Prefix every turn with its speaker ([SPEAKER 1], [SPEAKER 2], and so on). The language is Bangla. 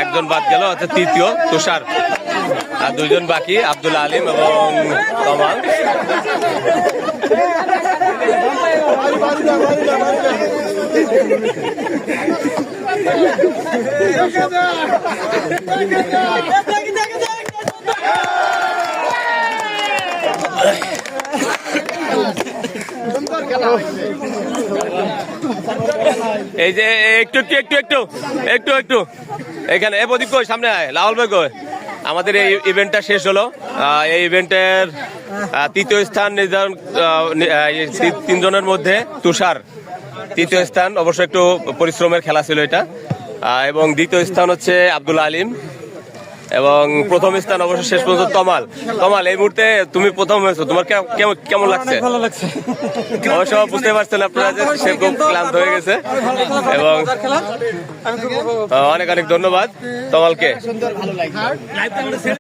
[SPEAKER 1] একজন বাদ গেল, অর্থাৎ তৃতীয় তুষার। আর দুইজন বাকি, আব্দুল আলিম এবং তমাল। এই যে একটু একটু একটু একটু একটু একটু এখানে এদিক কই, সামনে আয়, লাউল ভাই কই। আমাদের এই ইভেন্টটা শেষ হলো। এই ইভেন্টের তৃতীয় স্থান নির্ধারণ, তিনজনের মধ্যে তুষার তৃতীয় স্থান। অবশ্য একটু পরিশ্রমের খেলা ছিল এটা। এবং দ্বিতীয় স্থান হচ্ছে আব্দুল আলিম, এবং প্রথম স্থান অবশ্য শেষ পর্যন্ত তমাল। তমাল, এই মুহূর্তে তুমি প্রথম হয়েছো, তোমার কেমন লাগছে?
[SPEAKER 2] ভালো লাগছে।
[SPEAKER 1] অবশ্য বুঝতে পারছেন আপনারা যে সে খুব ক্লান্ত হয়ে গেছে। এবং অনেক অনেক ধন্যবাদ তমালকে।